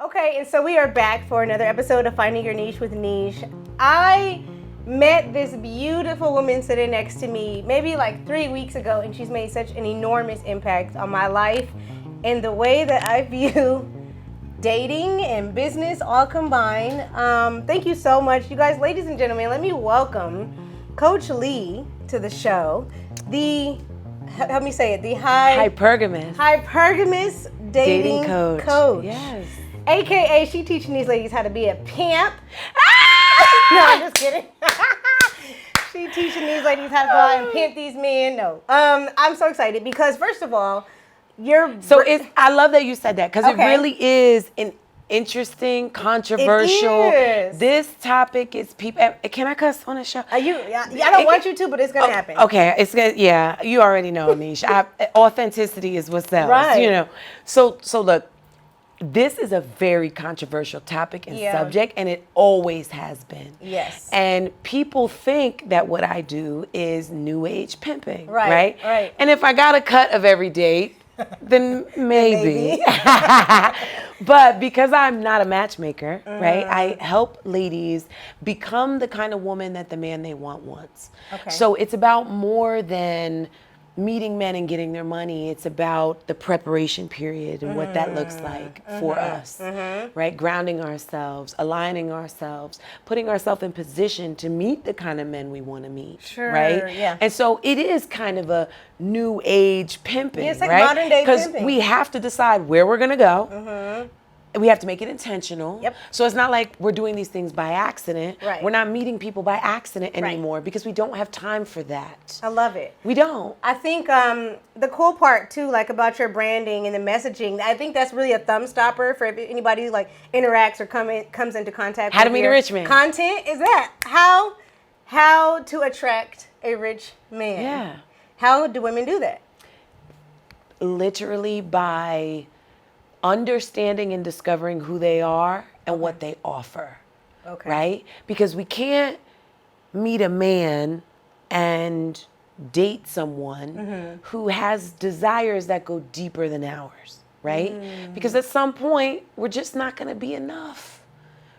Okay, and so we are back for another episode of Finding Your Niche with Neish. I met this beautiful woman sitting next to me maybe like 3 weeks ago, and she's made such an enormous impact on my life and the way that I view dating and business all combined. Thank you so much, you guys. Ladies and gentlemen, let me welcome Coach Lee to the show. Help me say it, the Hypergamous dating coach. Yes. AKA, she teaching these ladies how to be a pimp. No, I'm just kidding. She teaching these ladies how to go out and pimp these men. No. I'm so excited because first of all, I love that you said that because it really is an interesting, controversial. It is. This topic is people. Can I cuss on the show? I don't want you to, but it's gonna happen. Okay, it's gonna. Yeah, you already know, Neish. Authenticity is what sells. Right. You know. So look. This is a very controversial topic and subject, and it always has been. Yes. And people think that what I do is new age pimping, Right. And if I got a cut of every date, then maybe. But because I'm not a matchmaker, right, I help ladies become the kind of woman that the man they want wants. Okay. So it's about more than meeting men and getting their money. It's about the preparation period and what that looks like for us, right? Grounding ourselves, aligning ourselves, putting ourselves in position to meet the kind of men we want to meet, right? Yeah. And so it is kind of a new age pimping, It's like right? modern day pimping. Because we have to decide where we're gonna go. We have to make it intentional. Yep. So it's not like we're doing these things by accident. Right. We're not meeting people by accident anymore because we don't have time for that. I love it. We don't. I think the cool part too, like about your branding and the messaging, I think that's really a thumb stopper for anybody who like interacts or comes into contact. How to with meet a your rich man. Content is that how to attract a rich man. Yeah. How do women do that? Literally by understanding and discovering who they are and what they offer. Okay. Right? Because we can't meet a man and date someone who has desires that go deeper than ours, right? Because at some point, we're just not going to be enough,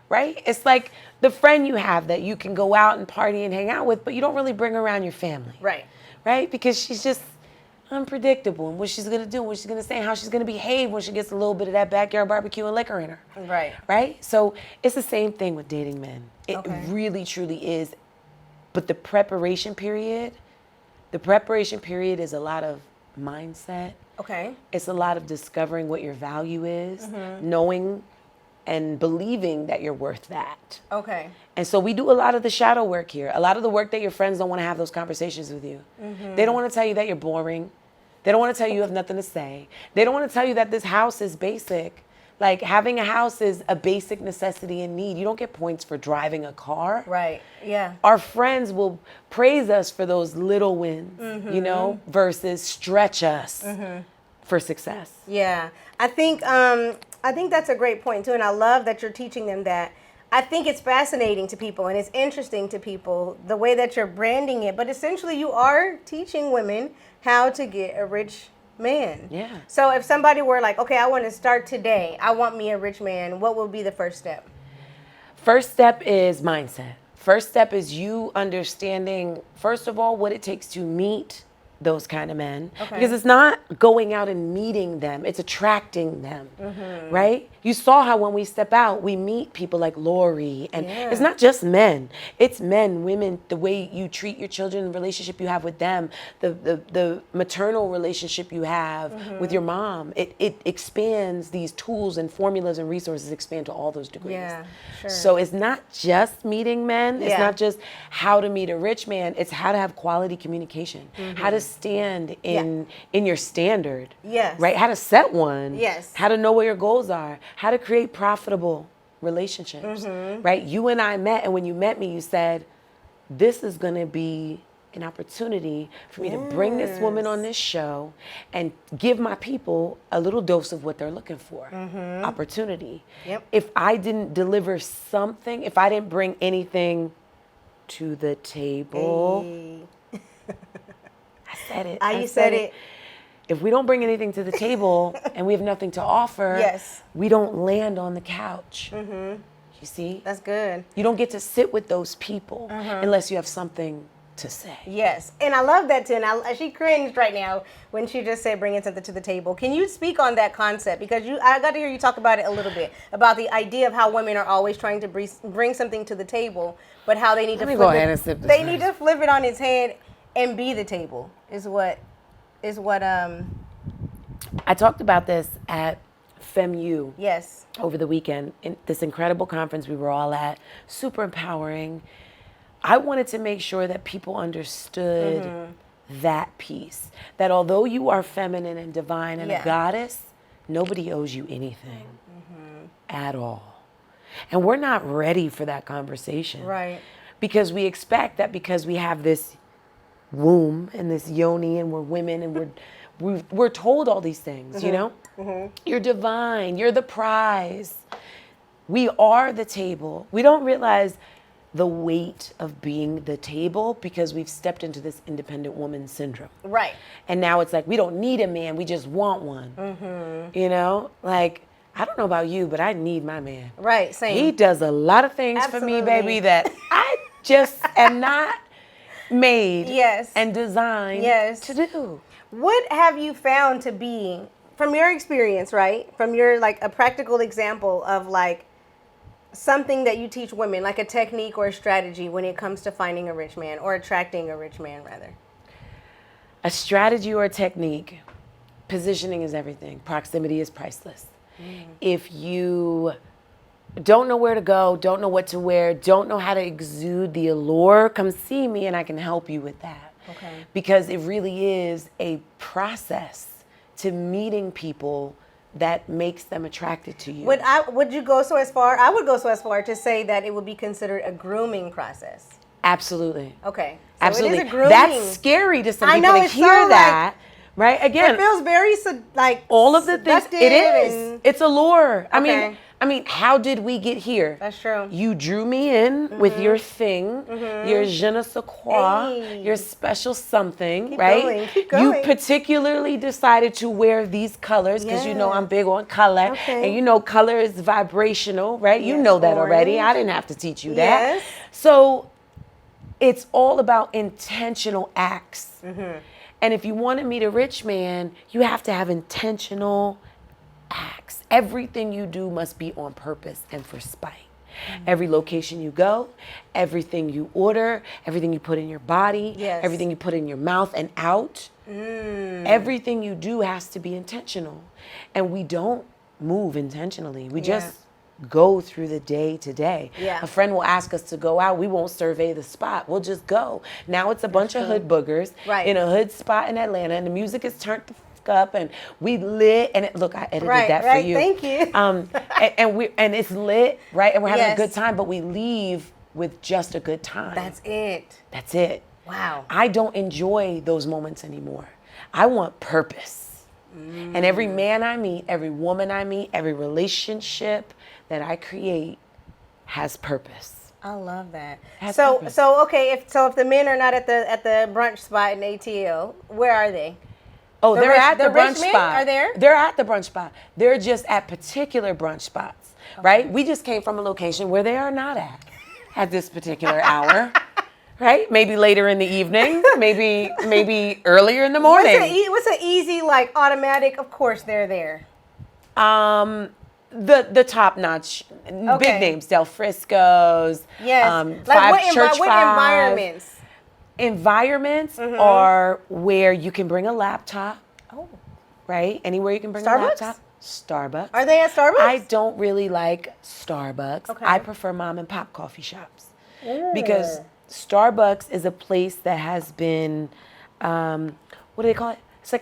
right? It's like the friend you have that you can go out and party and hang out with, but you don't really bring around your family. Right? Because she's just unpredictable and what she's going to do, what she's going to say, and how she's going to behave when she gets a little bit of that backyard barbecue and liquor in her. Right? So it's the same thing with dating men. It really, truly is. But the preparation period is a lot of mindset. Okay. It's a lot of discovering what your value is, knowing and believing that you're worth that. Okay. And so we do a lot of the shadow work here. A lot of the work that your friends don't want to have those conversations with you. They don't want to tell you that you're boring. They don't want to tell you have nothing to say. They don't want to tell you that this house is basic. Like having a house is a basic necessity and need. You don't get points for driving a car. Right. Yeah. Our friends will praise us for those little wins, you know, versus stretch us for success. Yeah. I think that's a great point too, and I love that you're teaching them that. I think it's fascinating to people and it's interesting to people the way that you're branding it, but essentially you are teaching women how to get a rich man. Yeah. So if somebody were like, okay, I want to start today, I want me a rich man, what will be the first step? First step is mindset. First step is you understanding, first of all, what it takes to meet those kind of men. Because it's not going out and meeting them, it's attracting them, right? You saw how when we step out, we meet people like Lori, and it's not just men. It's men, women, the way you treat your children, the relationship you have with them, the maternal relationship you have with your mom. It expands, these tools and formulas and resources expand to all those degrees. Yeah, sure. So it's not just meeting men. It's not just how to meet a rich man. It's how to have quality communication, how to stand in your standard, right? How to set one, how to know what your goals are, how to create profitable relationships, right? You and I met, and when you met me, you said, this is going to be an opportunity for me to bring this woman on this show and give my people a little dose of what they're looking for. Opportunity. If I didn't deliver something, if I didn't bring anything to the table, I said it. You said it. if we don't bring anything to the table and we have nothing to offer, Yes. we don't land on the couch. You see? That's good. You don't get to sit with those people unless you have something to say. Yes, and I love that too. And she cringed right now when she just said bringing something to the table. Can you speak on that concept? Because I got to hear you talk about it a little bit, about the idea of how women are always trying to bring something to the table, but how they need to flip it. They need to flip it on its head and be the table. Is what I talked about this at FEMU. Yes. Over the weekend, in this incredible conference we were all at, super empowering. I wanted to make sure that people understood that piece. That although you are feminine and divine and a goddess, nobody owes you anything at all. And we're not ready for that conversation. Right. Because we expect that because we have this womb and this yoni and we're women and we're told all these things, you know? You're divine, you're the prize. We are the table. We don't realize the weight of being the table because we've stepped into this independent woman syndrome. Right. And now it's like, we don't need a man, we just want one. You know? Like, I don't know about you, but I need my man. Right, same. He does a lot of things for me, baby, that I just am not made and designed to do. What have you found to be, from your experience, right? From your, like, a practical example of, like, something that you teach women, like a technique or a strategy when it comes to finding a rich man or attracting a rich man, rather? A strategy or a technique, positioning is everything. Proximity is priceless. If you don't know where to go, don't know what to wear, don't know how to exude the allure, come see me and I can help you with that. Okay. Because it really is a process to meeting people that makes them attracted to you. Would you go so as far? I would go so as far to say that it would be considered a grooming process. Absolutely. Okay. So Absolutely. It is a grooming. That's scary to some I people know, to it's hear so, that. Right? Again, it feels very like all of the things. It is. It's allure. Okay. I mean, how did we get here? That's true. You drew me in with your thing, your je ne sais quoi, your special something, right? Keep going. You particularly decided to wear these colors because you know I'm big on color. Okay. And you know color is vibrational, right? You know that already. I didn't have to teach you that. Yes. So it's all about intentional acts. And if you want to meet a rich man, you have to have intentional acts. Everything you do must be on purpose and for spite. Every location you go, everything you order, everything you put in your body, everything you put in your mouth and out, everything you do has to be intentional. And we don't move intentionally. We just go through the day to day. A friend will ask us to go out. We won't survey the spot. We'll just go. Now it's a bunch of hood boogers in a hood spot in Atlanta, and the music is turned the fuck up, and we lit. And look, I edited that for you. Thank you. And it's lit, right? And we're having a good time, but we leave with just a good time. That's it. That's it. Wow. I don't enjoy those moments anymore. I want purpose. And every man I meet, every woman I meet, every relationship that I create has purpose. I love that. So okay, if the men are not at the brunch spot in ATL, where are they? Oh, they're at the brunch rich men spot. are there? They're at the brunch spot. They're just at particular brunch spots, right? We just came from a location where they are not at this particular hour. Right? Maybe later in the evening, maybe earlier in the morning. What's an easy, like, automatic, of course they're there? The top notch big names, Del Frisco's, what environments? Environments are where you can bring a laptop. Oh. Right? Anywhere you can bring a laptop. Starbucks. Are they at Starbucks? I don't really like Starbucks. Okay. I prefer mom and pop coffee shops. Because Starbucks is a place that has been, what do they call it?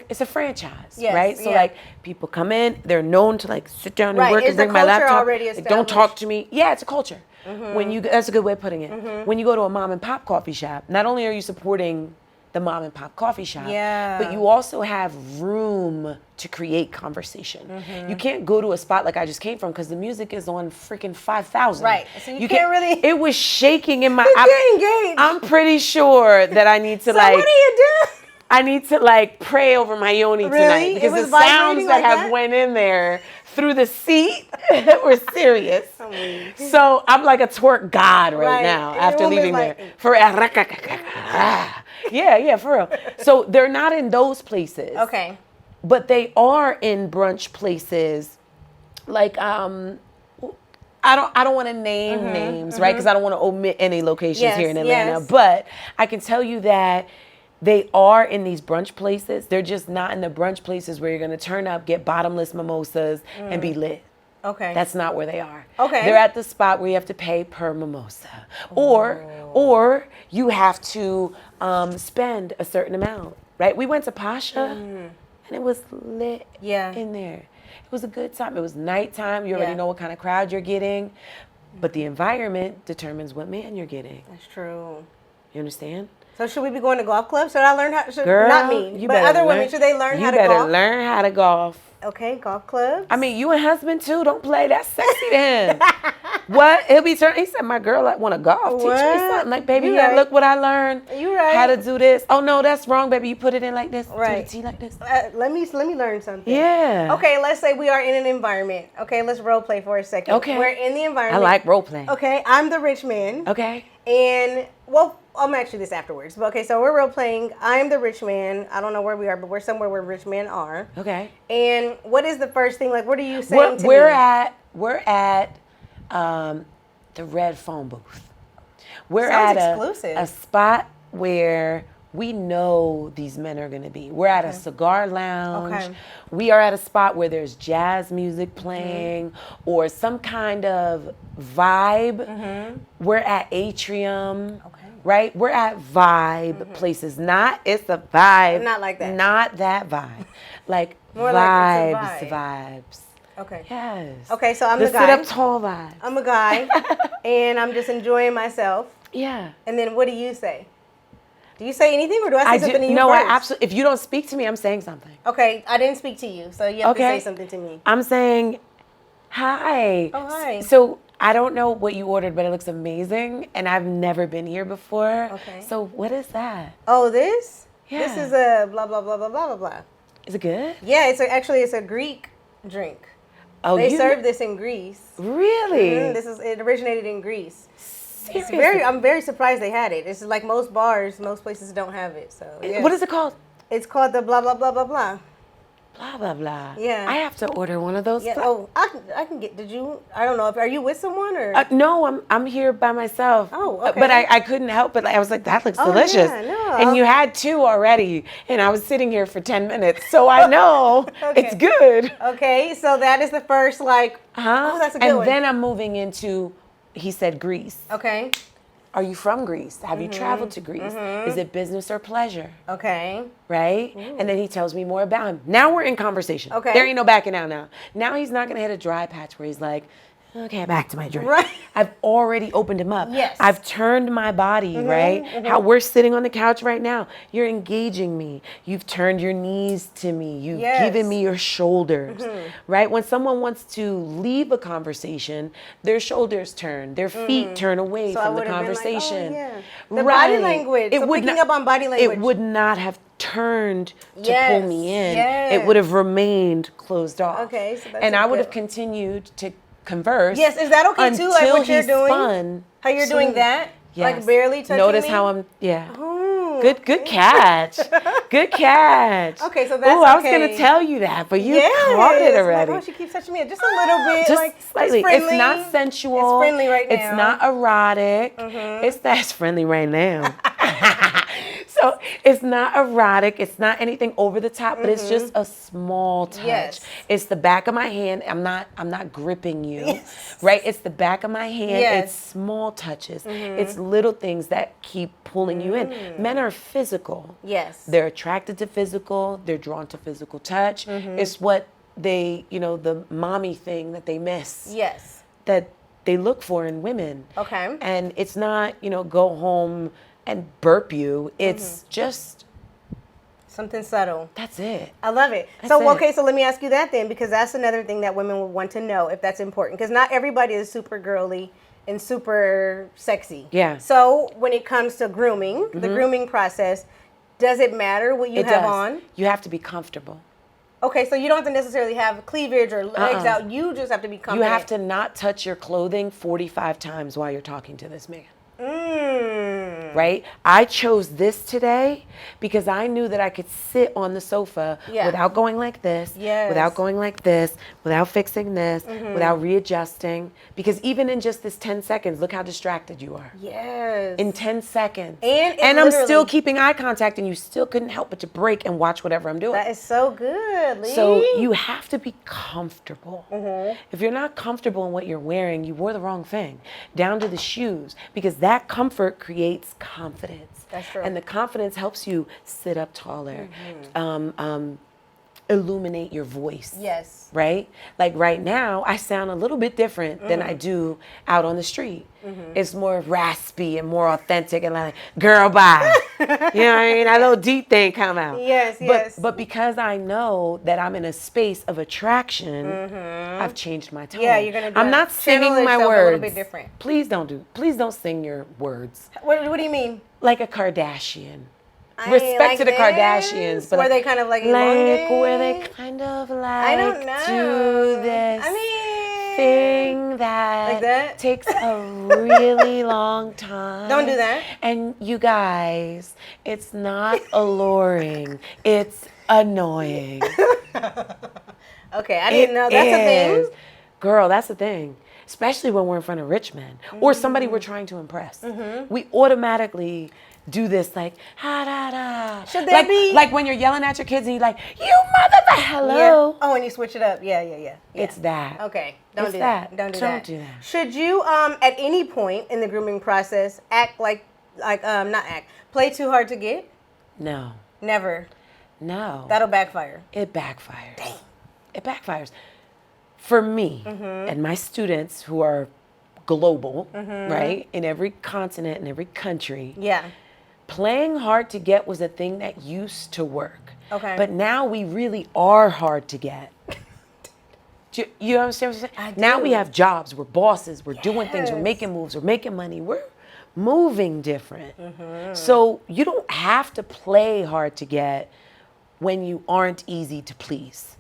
It's a franchise, right? So like people come in, they're known to like sit down and work and bring my laptop. Like, don't talk to me. Yeah, it's a culture. That's a good way of putting it. When you go to a mom and pop coffee shop, not only are you supporting the mom and pop coffee shop, but you also have room to create conversation. You can't go to a spot like I just came from because the music is on freaking 5,000. Right. So you can't really. It was shaking in my. You can't engage. I'm pretty sure that I need to So what do you do? I need to like pray over my yoni Really? tonight It because was the sounds vibrating that like have that? went in there through the seat were serious. I'm weak. So I'm like a twerk god right Right. now And your after woman's leaving like- there. Yeah, for real. So they're not in those places. Okay. But they are in brunch places like I don't want to name names, right? Because I don't want to omit any locations Yes, here in Atlanta. yes. But I can tell you that they are in these brunch places. They're just not in the brunch places where you're going to turn up, get bottomless mimosas, and be lit. Okay. That's not where they are. Okay. They're at the spot where you have to pay per mimosa, or you have to spend a certain amount. Right? We went to Pasha, and it was lit in there. It was a good time. It was nighttime. You already know what kind of crowd you're getting, but the environment determines what man you're getting. That's true. You understand? So should we be going to golf clubs? Should I learn how? Girl, Not me, but other women. Should they learn how to golf? You better learn how to golf. Okay, golf clubs. I mean, you and husband too. Don't play that sexy to him. What? He'll be turning. He said, "My girl, I want to golf. Teach me something." Like, baby, You yeah, right. look what I learned. You right. How to do this. Oh no, that's wrong, baby. You put it in like this. Right. Do the T like this. Let me learn something. Yeah. Okay, let's say we are in an environment. Okay, let's role play for a second. Okay. We're in the I environment. like role playing. Okay, I'm the rich man. Okay. And well, I'll match you this afterwards. But okay, so we're role playing. I'm the rich man. I don't know where we are, but we're somewhere where rich men are. Okay. And what is the first thing? Like, what are you saying to We're me? We're at the red phone booth. We're Sounds at exclusive. a spot where we know these men are going to be. We're at a cigar lounge. Okay. We are at a spot where there's jazz music playing or some kind of vibe. We're at Atrium. Okay. Right? We're at vibe places. Not it's a vibe. Not like that. Not that vibe. Like More vibes, like it's a vibes. Okay. Yes. Okay, so I'm the the guy. sit up tall vibe. I'm a guy, and I'm just enjoying myself. Yeah. And then what do you say? Do you say anything, or do I say something to you No, first? I absolutely. If you don't speak to me, I'm saying something. Okay, I didn't speak to you, so you have to Okay. say something to me. I'm saying, hi. Oh, hi. So I don't know what you ordered, but it looks amazing, and I've never been here before. Okay. So what is that? Oh, this? Yeah. This is a blah, blah, blah, blah, blah, blah, blah. Is it good? Yeah, actually it's a Greek drink. Oh, They serve this in Greece. Really? It originated in Greece. It's Seriously? I'm very surprised they had it. It's like most bars, most places don't have it. So yeah. What is it called? It's called the blah, blah, blah, blah, blah. Blah blah blah. Yeah. I have to order one of those. Yeah. Oh, I can get. Did you? I don't know. Are you with someone or? No, I'm here by myself. Oh, okay. But I couldn't help it. I was like, that looks Oh, delicious. yeah, no. And you had two already, and I was sitting here for 10 minutes, so I know Okay. it's good. Okay, so that is the first like. Oh, that's a good And one. then I'm moving into, he said Greece. Okay. Are you from Greece? Have you traveled to Greece? Is it business or pleasure? Okay. Right? And then he tells me more about him. Now we're in conversation. Okay. There ain't no backing out now. Now he's not going to hit a dry patch where he's like, okay, back to my drink. Right. I've already opened him up. Yes. I've turned my body, right? How we're sitting on the couch right now. You're engaging me. You've turned your knees to me. You've given me your shoulders, right? When someone wants to leave a conversation, their shoulders turn, their feet turn away So I from the would have been like, conversation. oh, yeah. The body language. So would picking up on body language. It would not have turned to Yes, pull me in. yes. It would have remained closed off. Okay, so that's and a I would good have continued to converse. Yes, is that okay too? Like until what you're he doing? spun. How you're doing So, that? yes. Like barely touching Notice me? how I'm, yeah. Oh, Good catch. Good catch. Okay, so that's Ooh, I was okay. going to tell you that, but you yes. caught it Like, already. oh, she keeps touching me just a little bit. Just like, slightly. It's friendly. It's not sensual. It's friendly right now. It's not erotic. It's friendly right now. So it's not erotic. It's not anything over the top, but it's just a small touch. Yes. It's the back of my hand. I'm not gripping you, right? It's the back of my hand. Yes. It's small touches. It's little things that keep pulling you in. Men are physical. Yes. They're attracted to physical. They're drawn to physical touch. It's what they, the mommy thing that they miss. Yes. That they look for in women. Okay. And it's not, go home and burp you. It's just, Something subtle. that's it. I love it. That's So, it. okay, so let me ask you that then, because that's another thing that women would want to know if that's important. Because not everybody is super girly and super sexy. Yeah. So, when it comes to grooming, the grooming process, Does it matter what you It have does. on? You have to be comfortable. Okay, so you don't have to necessarily have cleavage or legs out. You just have to be confident. You have to not touch your clothing 45 times while you're talking to this man. Right? I chose this today because I knew that I could sit on the sofa without going like this, without going like this, without fixing this, without readjusting. Because even in just this 10 seconds, look how distracted you are. Yes. In 10 seconds. And I'm still keeping eye contact, and you still couldn't help but to break and watch whatever I'm doing. That is so good, Lee. So you have to be comfortable. If you're not comfortable in what you're wearing, you wore the wrong thing. Down to the shoes. Because that comfort creates confidence. That's true. And the confidence helps you sit up taller, illuminate your voice. Yes. Right? Like right now, I sound a little bit different than I do out on the street. It's more raspy and more authentic and like, girl, bye. You know what I mean? That little deep thing come out. Yes. But because I know that I'm in a space of attraction, I've changed my tone. Yeah, you're gonna do I'm it. not singing Channel my yourself words. a little bit different. Please don't sing your words. What do you mean? Like a Kardashian. I Respect like to the this. Kardashians, but where they kind of like elongate? where they kind of like I don't know. do this thing that, like that takes a really long time. Don't do that. And you guys, it's not alluring. It's annoying. Okay, I didn't know that's a thing. Girl, that's the thing. Especially when we're in front of rich men or somebody we're trying to impress. We automatically do this like, ha da da. Should there be? Like when you're yelling at your kids and you're like, you mother, hello. Yeah. Oh, and you switch it up. Yeah. It's that. Okay, don't It's do that. Don't do Don't that. do that. Should you, at any point in the grooming process, play too hard to get? No. Never. No. That'll backfire. It backfires. Dang. It backfires. For me and my students who are global, right, in every continent and every country. Yeah. Playing hard to get was a thing that used to work. Okay. But now we really are hard to get. You understand what I'm saying? Now we have jobs, we're bosses, we're doing things, we're making moves, we're making money, we're moving different. So you don't have to play hard to get when you aren't easy to please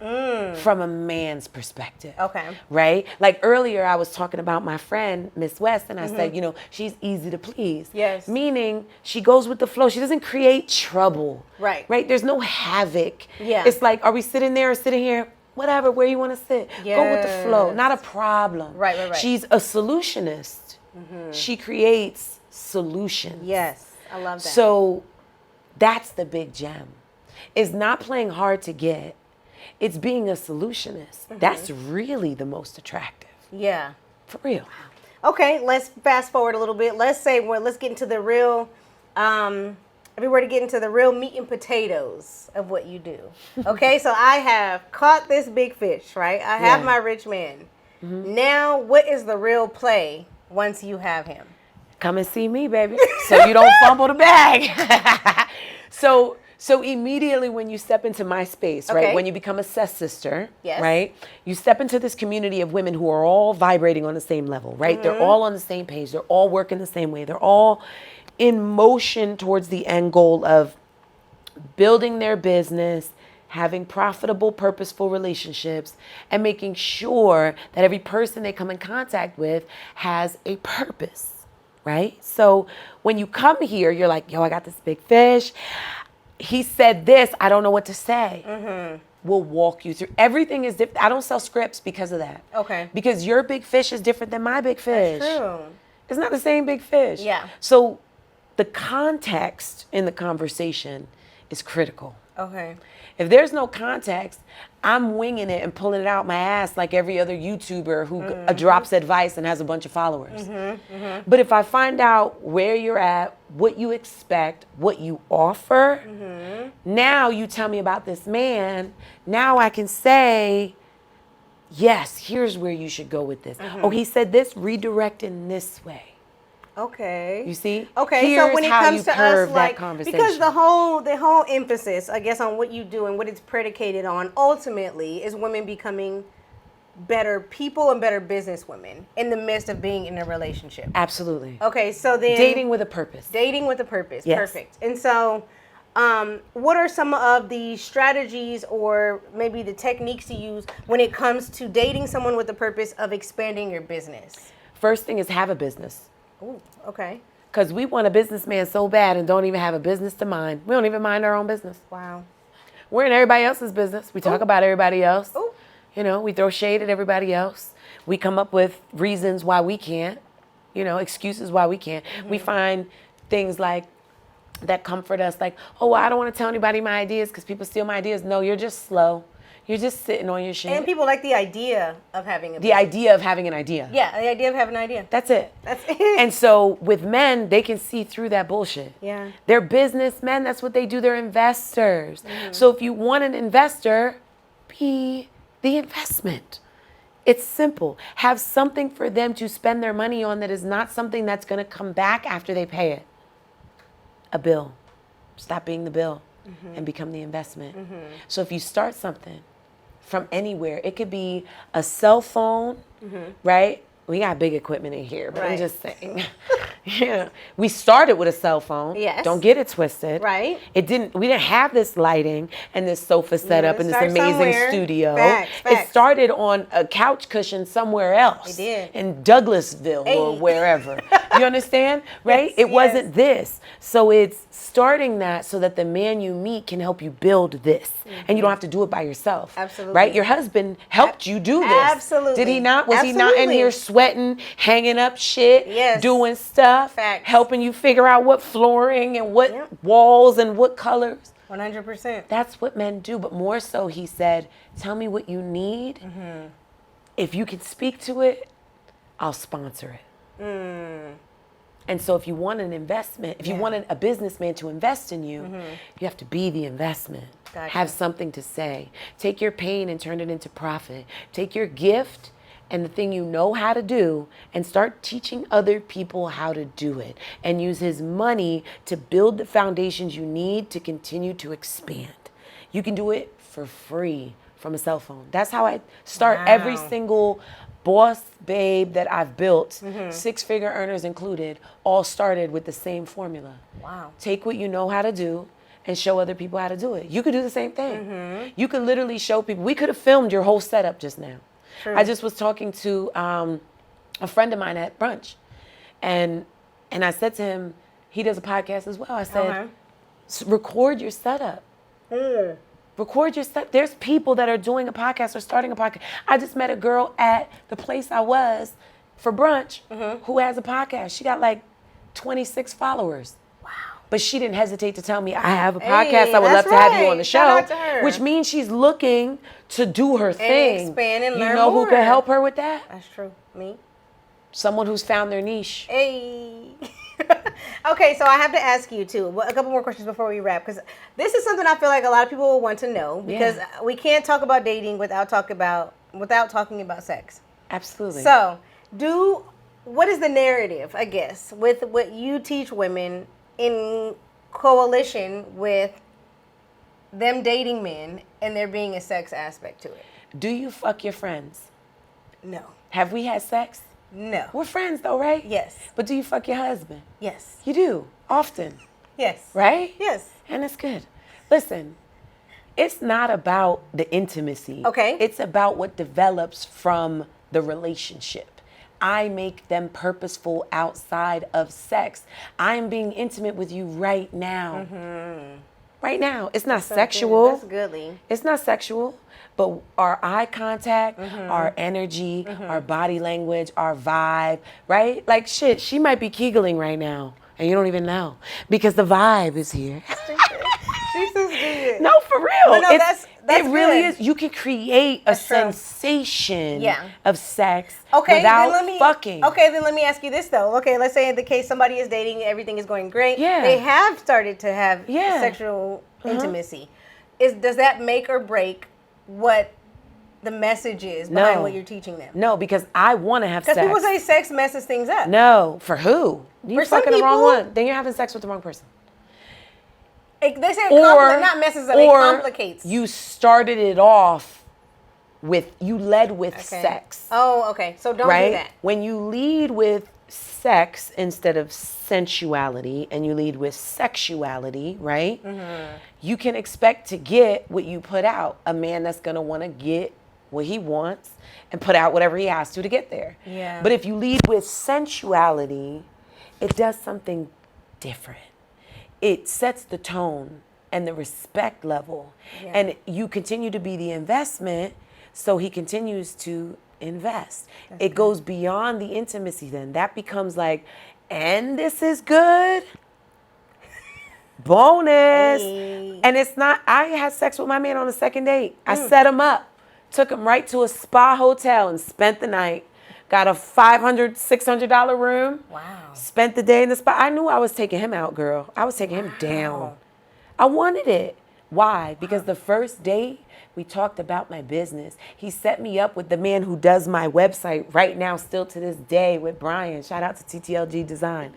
from a man's perspective. Okay. Right? Like earlier I was talking about my friend, Miss West, and I said, she's easy to please. Yes. Meaning she goes with the flow. She doesn't create trouble. Right. Right? There's no havoc. Yeah. It's like, are we sitting there or sitting here? Whatever, where you want to sit. Go with the flow. Not a problem. Right. She's a solutionist. She creates solutions. Yes. I love that. So that's the big gem. It's not playing hard to get. It's being a solutionist. That's really the most attractive. Yeah. For real. Okay, let's fast forward a little bit. Let's get into the real, if we were to get into the real meat and potatoes of what you do. Okay, so I have caught this big fish, right? I have my rich man. Now, what is the real play once you have him? Come and see me, baby, so you don't fumble the bag. So immediately when you step into my space, right, when you become a Seth sister, right, you step into this community of women who are all vibrating on the same level, right? They're all on the same page. They're all working the same way. They're all in motion towards the end goal of building their business, having profitable, purposeful relationships, and making sure that every person they come in contact with has a purpose, right? So when you come here, you're like, yo, I got this big fish. He said this, I don't know what to say. We'll walk you through. Everything is different. I don't sell scripts because of that. Okay. Because your big fish is different than my big fish. That's true. It's not the same big fish. Yeah. So the context in the conversation is critical. Okay. If there's no context, I'm winging it and pulling it out my ass like every other YouTuber who drops advice and has a bunch of followers. But if I find out where you're at, what you expect, what you offer, now you tell me about this man, now I can say, yes, here's where you should go with this. Oh, he said this, redirect in this way. Okay. You see? Okay. Here's So when it how comes you to curve us, that like, conversation. because the whole emphasis, I guess, on what you do and what it's predicated on, ultimately, is women becoming better people and better business women in the midst of being in a relationship. Absolutely. Okay. So then Dating with a purpose. Dating with a purpose. Yes. Perfect. And so, what are some of the strategies or maybe the techniques you use when it comes to dating someone with the purpose of expanding your business? First thing is have a business. Ooh, okay. Because we want a businessman so bad and don't even have a business to mind. We don't even mind our own business. Wow. We're in everybody else's business. We talk about everybody else. Ooh. You know, we throw shade at everybody else. We come up with reasons why we can't, you know, excuses why we can't. We find things like that comfort us, like, oh, well, I don't want to tell anybody my ideas because people steal my ideas. No, you're just slow. You're just sitting on your shit. And people like the idea of having a business. The idea of having an idea. Yeah, the idea of having an idea. That's it. That's it. And so with men, they can see through that bullshit. Yeah. They're businessmen. That's what they do. They're investors. So if you want an investor, be the investment. It's simple. Have something for them to spend their money on that is not something that's going to come back after they pay it. A bill. Stop being the bill and become the investment. So if you start something from anywhere, it could be a cell phone, right? We got big equipment in here, but I'm just saying. Yeah. We started with a cell phone. Yes. Don't get it twisted. Right. We didn't have this lighting and this sofa setup and this amazing somewhere. studio. Facts. It started on a couch cushion somewhere else. It did. In Douglasville or wherever. You understand? Right? Yes, It wasn't this. So it's starting that so that the man you meet can help you build this. And you don't have to do it by yourself. Absolutely. Right? Your husband helped you do this. Absolutely. Did he not? Was he not in here sweating, hanging up shit, Yes. doing stuff, Facts. helping you figure out what flooring and what walls and what colors? 100%. That's what men do. But more so, he said, tell me what you need. If you can speak to it, I'll sponsor it. And so if you want an investment, if you want a businessman to invest in you, you have to be the investment. Gotcha. Have something to say. Take your pain and turn it into profit. Take your gift and the thing you know how to do and start teaching other people how to do it. And use his money to build the foundations you need to continue to expand. You can do it for free from a cell phone. That's how I start every single boss babe that I've built, six-figure earners included, all started with the same formula. Wow. Take what you know how to do and show other people how to do it. You could do the same thing. You could literally show people. We could have filmed your whole setup just now. True. I just was talking to a friend of mine at brunch, and I said to him, he does a podcast as well. I said, record your setup. Record your stuff. There's people that are doing a podcast or starting a podcast. I just met a girl at the place I was for brunch who has a podcast. She got like 26 followers. Wow. But she didn't hesitate to tell me, I have a podcast. I would love to have you on the show. Shout out to her. Which means she's looking to do her thing. Expand and you learn know more. who can help her with that? That's true. Me. Someone who's found their niche. Hey. Okay, so I have to ask you too a couple more questions before we wrap, because this is something I feel like a lot of people will want to know, because we can't talk about dating without talking about sex. Absolutely. So, what is the narrative, I guess, with what you teach women in coalition with them dating men and there being a sex aspect to it? Do you fuck your friends? No. Have we had sex? No. We're friends though, right? Yes. But do you fuck your husband? Yes. You do, often. Yes. Right? Yes. And it's good. Listen, it's not about the intimacy. Okay. It's about what develops from the relationship. I make them purposeful outside of sex. I'm being intimate with you right now. Right now. It's not sexual. That's goodly. It's not sexual, but our eye contact, our energy, our body language, our vibe, right? Like shit, she might be Kegeling right now and you don't even know because the vibe is here. She's so good. No, for real. No, that's it really good. is. You can create a That's true. sensation of sex Okay, without then let me, fucking. Okay, then let me ask you this though. Okay, let's say in the case somebody is dating, everything is going great. Yeah. They have started to have sexual intimacy. Does that make or break what the message is behind what you're teaching them? No, because I want to have sex. Because people say sex messes things up. No, for who? You For some fucking the wrong people- one. Then you're having sex with the wrong person. They say not messes up, it complicates. You started it off you led with sex. Oh, okay. So don't do right? that. When you lead with sex instead of sensuality and you lead with sexuality, right? You can expect to get what you put out. A man that's going to want to get what he wants and put out whatever he has to get there. Yeah. But if you lead with sensuality, it does something different. It sets the tone and the respect level. Yeah. And you continue to be the investment, so he continues to invest. It goes beyond the intimacy then. That becomes like, and this is good. Bonus. Hey. And it's not, I had sex with my man on the second date. I set him up, took him right to a spa hotel and spent the night. Got a $500, $600 room. Wow. Spent the day in the spa. I knew I was taking him out, girl. I was taking him down. I wanted it. Why? Because the first date, we talked about my business. He set me up with the man who does my website right now, still to this day, with Brian. Shout out to TTLG Design.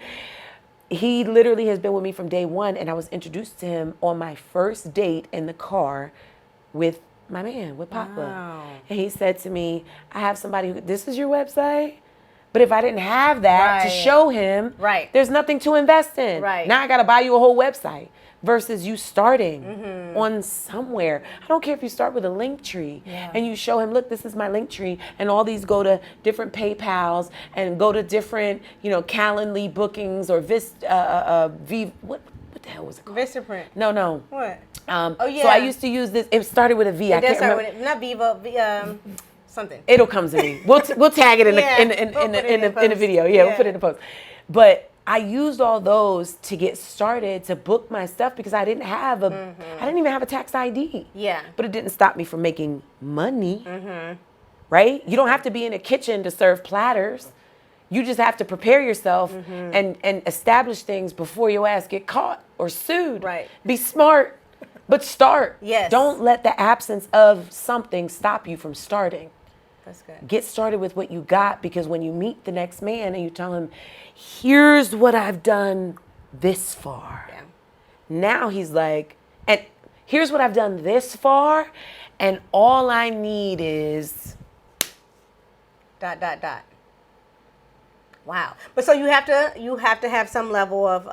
He literally has been with me from day one, and I was introduced to him on my first date in the car with my man, with Papa. Wow. And he said to me, I have somebody who, this is your website? But if I didn't have that to show him, there's nothing to invest in. Now I got to buy you a whole website versus you starting on somewhere. I don't care if you start with a link tree and you show him, look, this is my link tree, and all these go to different PayPals and go to different, Calendly bookings or what the hell was it called? Vistaprint. No. What? So I used to use this. It started with a V. I can't remember. Not Vivo. Something. It'll come to me. We'll tag it in the video. Yeah, we'll put it in the post. But I used all those to get started to book my stuff because I didn't have I didn't even have a tax ID. Yeah. But it didn't stop me from making money. Right? You don't have to be in a kitchen to serve platters. You just have to prepare yourself and establish things before your ass get caught or sued. Right. Be smart, but start. Yes. Don't let the absence of something stop you from starting. That's good. Get started with what you got, because when you meet the next man and you tell him, here's what I've done this far. Yeah. Now he's like, and here's what I've done this far, and all I need is ... Wow. But so you have to have some level of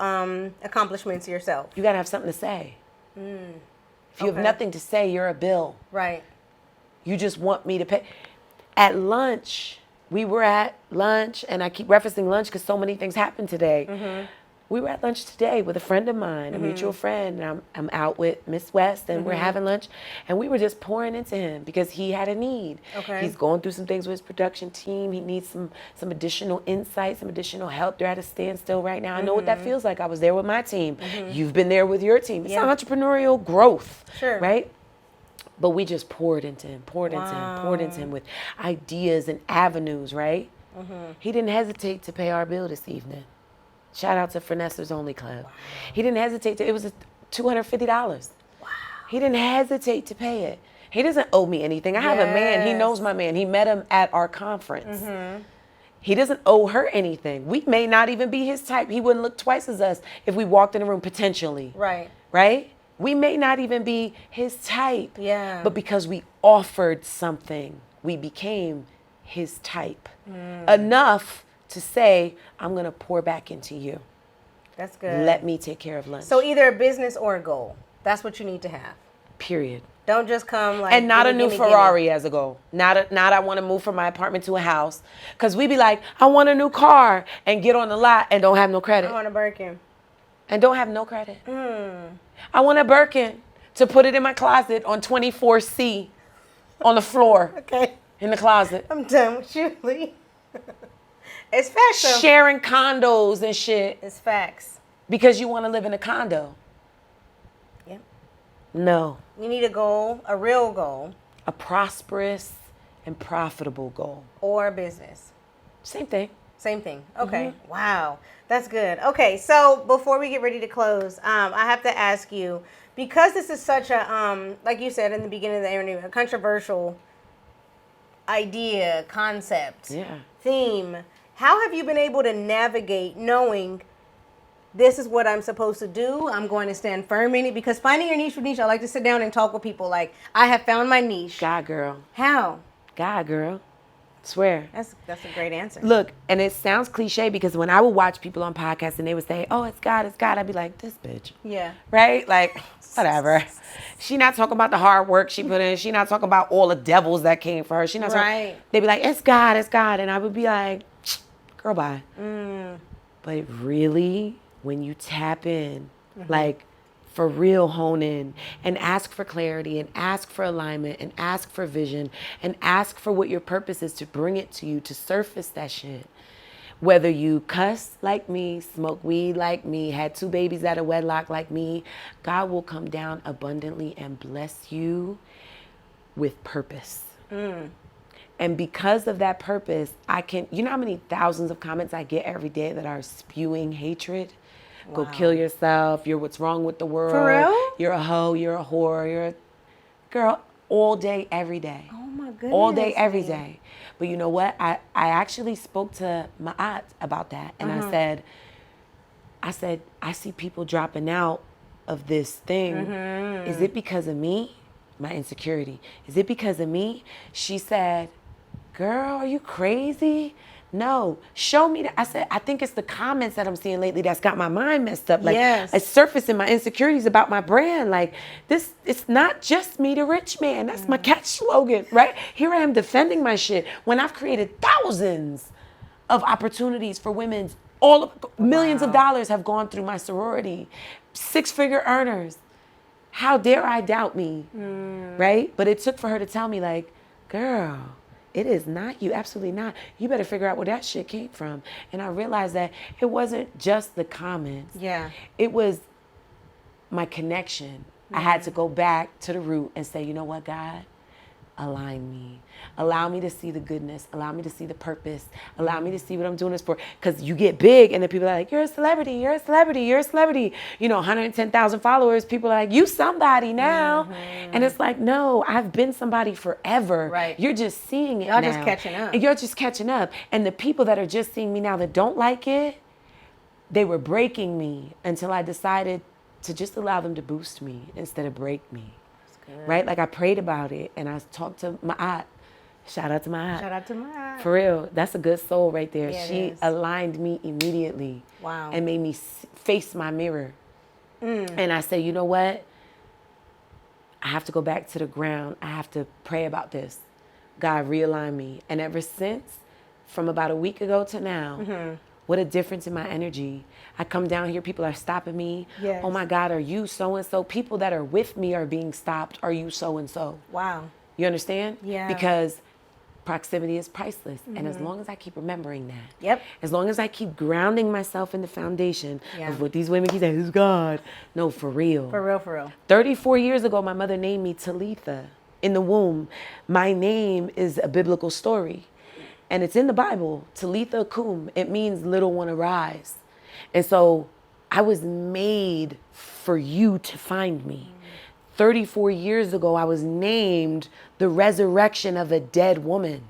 accomplishments yourself. You gotta have something to say. If you have nothing to say, you're a bill. Right. You just want me to pay. At lunch, we were at lunch, and I keep referencing lunch because so many things happened today. We were at lunch today with a friend of mine, a mutual friend, and I'm out with Miss West, and we're having lunch, and we were just pouring into him because he had a need. Okay. He's going through some things with his production team. He needs some additional insight, some additional help. They're at a standstill right now. I know what that feels like. I was there with my team. You've been there with your team. It's entrepreneurial growth, right? But we just poured into him with ideas and avenues, right? He didn't hesitate to pay our bill this evening. Shout out to Finessers Only Club. He didn't hesitate to, it was $250. Wow. He didn't hesitate to pay it. He doesn't owe me anything. I have a man, he knows my man. He met him at our conference. He doesn't owe her anything. We may not even be his type. He wouldn't look twice as us if we walked in the room potentially. Right. Right? We may not even be his type. Yeah. But because we offered something, we became his type. Enough to say, I'm going to pour back into you. That's good. Let me take care of lunch. So either a business or a goal. That's what you need to have. Period. Don't just come like... And not a new Ferrari as a goal. Not I want to move from my apartment to a house. Because we be like, I want a new car, and get on the lot and don't have no credit. I want a Birkin. And don't have no credit. I want a Birkin to put it in my closet on 24C on the floor. Okay. In the closet. I'm done with you, Lee. It's facts. Though. Sharing condos and shit. It's facts. Because you want to live in a condo. Yep. No. You need a goal, a real goal. A prosperous and profitable goal. Or a business. Same thing. Same thing. Okay. Wow. That's good. Okay. So before we get ready to close, I have to ask you, because this is such a, like you said in the beginning of the interview, a controversial idea, concept, theme, how have you been able to navigate knowing this is what I'm supposed to do? I'm going to stand firm in it, because finding your niche with Neish, I like to sit down and talk with people like, I have found my niche. God, girl. How? God, girl. Swear. That's a great answer. Look, and it sounds cliche because when I would watch people on podcasts and they would say, oh, it's God, I'd be like, this bitch. Yeah. Right? Like, whatever. She not talking about the hard work she put in. She not talking about all the devils that came for her. She not talking. They'd be like, it's God. And I would be like, girl, bye. But really, when you tap in, like, for real, hone in and ask for clarity and ask for alignment and ask for vision and ask for what your purpose is to bring it to you, to surface that shit. Whether you cuss like me, smoke weed like me, had 2 babies out of wedlock like me, God will come down abundantly and bless you with purpose. And because of that purpose, you know how many thousands of comments I get every day that are spewing hatred? Go kill yourself. You're what's wrong with the world. For real? You're a hoe. You're a whore. You're a girl. All day, every day. Oh my goodness. All day, every day. But you know what? I actually spoke to my aunt about that. And I said, I see people dropping out of this thing. Is it because of me? My insecurity. Is it because of me? She said, girl, are you crazy? No, show me that. I said, I think it's the comments that I'm seeing lately that's got my mind messed up. Like, it's surfacing my insecurities about my brand. Like, it's not just me, the rich man. That's my catch slogan, right? Here I am defending my shit when I've created thousands of opportunities for women. Millions of dollars have gone through my sorority. 6-figure earners. How dare I doubt me, right? But it took for her to tell me, like, girl, it is not you, absolutely not. You better figure out where that shit came from. And I realized that it wasn't just the comments. Yeah. It was my connection. I had to go back to the root and say, you know what, God? Align me. Allow me to see the goodness. Allow me to see the purpose. Allow me to see what I'm doing this for. Because you get big and then people are like, you're a celebrity, you're a celebrity, you're a celebrity. You know, 110,000 followers. People are like, you somebody now. And it's like, no, I've been somebody forever. Right. You're just seeing it Y'all now. just catching up. And you're just catching up. And the people that are just seeing me now that don't like it, they were breaking me until I decided to just allow them to boost me instead of break me. Right? Like I prayed about it and I talked to my aunt. Shout out to my aunt. Shout out to my aunt. For real. That's a good soul right there. Yeah, she aligned me immediately. Wow. And made me face my mirror. And I said, you know what? I have to go back to the ground. I have to pray about this. God realign me. And ever since, from about a week ago to now, what a difference in my energy. I come down here, people are stopping me. Yes. Oh my God, are you so-and-so? People that are with me are being stopped. Are you so-and-so? Wow. You understand? Yeah. Because proximity is priceless. And as long as I keep remembering that, Yep. as long as I keep grounding myself in the foundation of what these women keep saying, is God. No, for real. For real, for real. 34 years ago, my mother named me Talitha in the womb. My name is a biblical story. And it's in the Bible, Talitha Kum. It means little one arise. And so I was made for you to find me. 34 years ago, I was named the resurrection of a dead woman.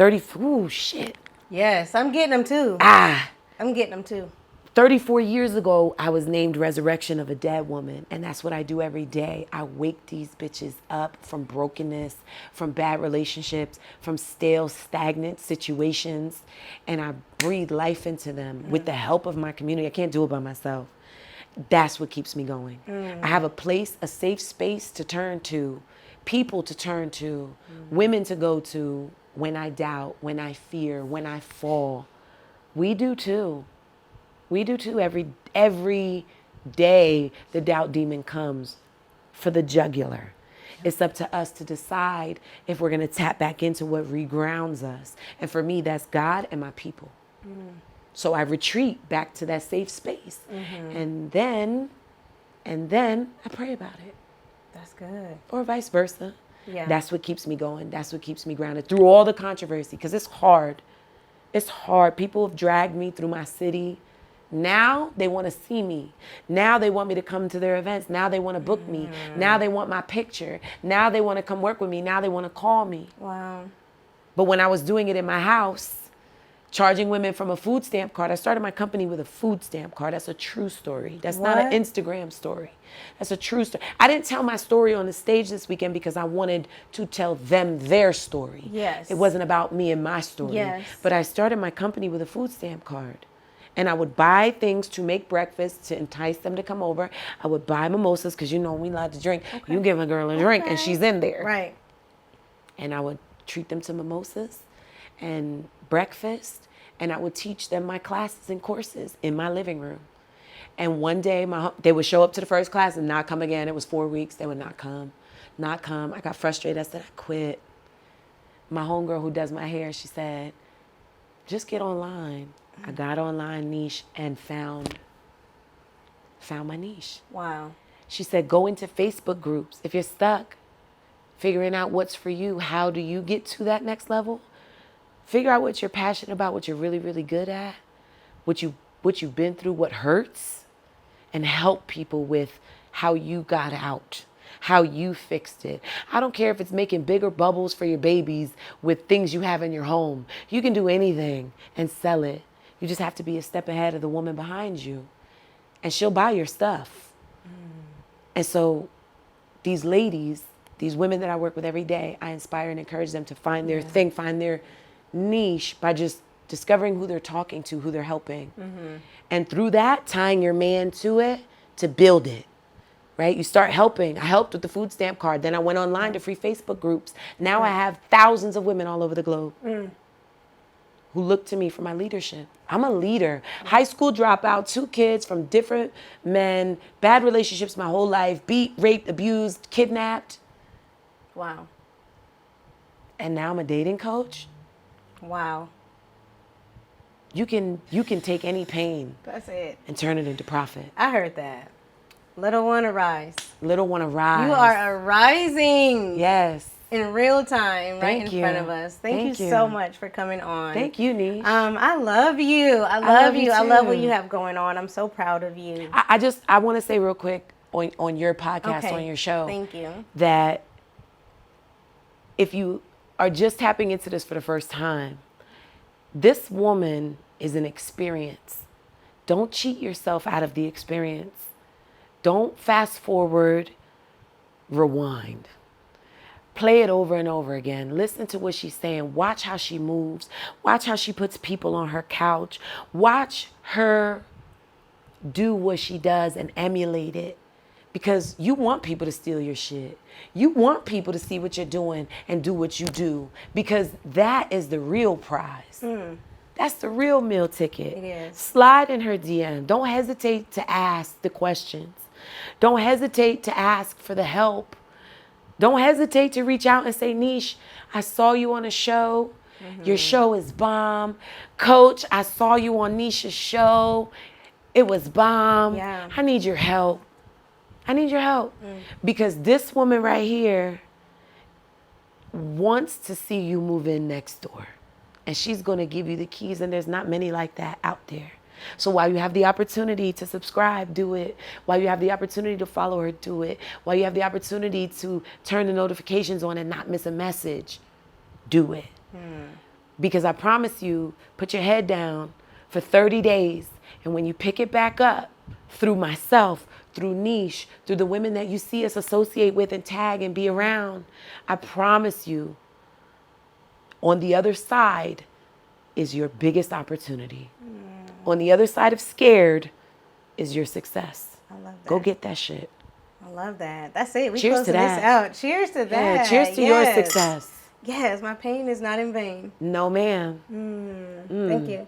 Ooh, shit. Yes, I'm getting them too. I'm getting them too. 34 years ago, I was named resurrection of a dead woman. And that's what I do every day. I wake these bitches up from brokenness, from bad relationships, from stale, stagnant situations. And I breathe life into them with the help of my community. I can't do it by myself. That's what keeps me going. I have a place, a safe space to turn to, people to turn to, women to go to when I doubt, when I fear, when I fall. We do too. We do too. Every day the doubt demon comes for the jugular. It's up to us to decide if we're going to tap back into what regrounds us. And for me, that's God and my people. So I retreat back to that safe space. And then I pray about it. That's good. Or vice versa. Yeah. That's what keeps me going. That's what keeps me grounded through all the controversy, because it's hard. It's hard. People have dragged me through my city. Now they want to see me. Now they want me to come to their events. Now they want to book me. Now they want my picture. Now they want to come work with me. Now they want to call me. Wow. But when I was doing it in my house, charging women from a food stamp card. I started my company with a food stamp card. That's a true story. That's not an Instagram story. That's a true story. I didn't tell my story on the stage this weekend because I wanted to tell them their story. Yes. It wasn't about me and my story. Yes. But I started my company with a food stamp card. And I would buy things to make breakfast to entice them to come over. I would buy mimosas because we allowed to drink. Okay. You give a girl a drink and she's in there. Right. And I would treat them to mimosas and breakfast, and I would teach them my classes and courses in my living room. And one day they would show up to the first class and not come again. It was 4 weeks. They would not come. I got frustrated. I said, I quit. My homegirl who does my hair, she said, just get online. I got online, Neish, and found my niche. Wow. She said, go into Facebook groups. If you're stuck figuring out what's for you, how do you get to that next level? Figure out what you're passionate about, what you're really, really good at, what you've been through, what hurts, and help people with how you got out, how you fixed it. I don't care if it's making bigger bubbles for your babies with things you have in your home. You can do anything and sell it. You just have to be a step ahead of the woman behind you, and she'll buy your stuff. And so these ladies, these women that I work with every day, I inspire and encourage them to find their thing, find their niche by just discovering who they're talking to, who they're helping. And through that, tying your man to it to build it, right? You start helping. I helped with the food stamp card. Then I went online to free Facebook groups. Now I have thousands of women all over the globe who look to me for my leadership. I'm a leader. High school dropout, 2 kids from different men, bad relationships my whole life, beat, raped, abused, kidnapped. Wow. And now I'm a dating coach. Wow. You can take any pain. That's it. And turn it into profit. I heard that. Little one, arise. Little one, arise. You are arising. Yes. In real time, right Thank in you. front of us. Thank you so much for coming on. Thank you, Neish. I love you. I love you. I love what too. you have going on. I'm so proud of you. I want to say real quick on your podcast, Okay. on your show. Thank you. That if you are just tapping into this for the first time, this woman is an experience. Don't cheat yourself out of the experience. Don't fast forward, rewind. Play it over and over again. Listen to what she's saying. Watch how she moves. Watch how she puts people on her couch. Watch her do what she does and emulate it. Because you want people to steal your shit. You want people to see what you're doing and do what you do. Because that is the real prize. That's the real meal ticket. It is. Slide in her DM. Don't hesitate to ask the questions. Don't hesitate to ask for the help. Don't hesitate to reach out and say, Neish, I saw you on a show. Your show is bomb. Coach, I saw you on Neish's show. It was bomb. Yeah. I need your help. I need your help. Because this woman right here wants to see you move in next door. And she's going to give you the keys. And there's not many like that out there. So while you have the opportunity to subscribe, do it. While you have the opportunity to follow her, do it. While you have the opportunity to turn the notifications on and not miss a message, do it. Because I promise you, put your head down for 30 days. And when you pick it back up through myself, through Neish, through the women that you see us associate with and tag and be around, I promise you, on the other side is your biggest opportunity. On the other side of scared is your success. I love that. Go get that shit. I love that. That's it. We Cheers closing to this that. out. Cheers to that. Yeah, cheers to your success. Yes, my pain is not in vain. No, ma'am. Thank you.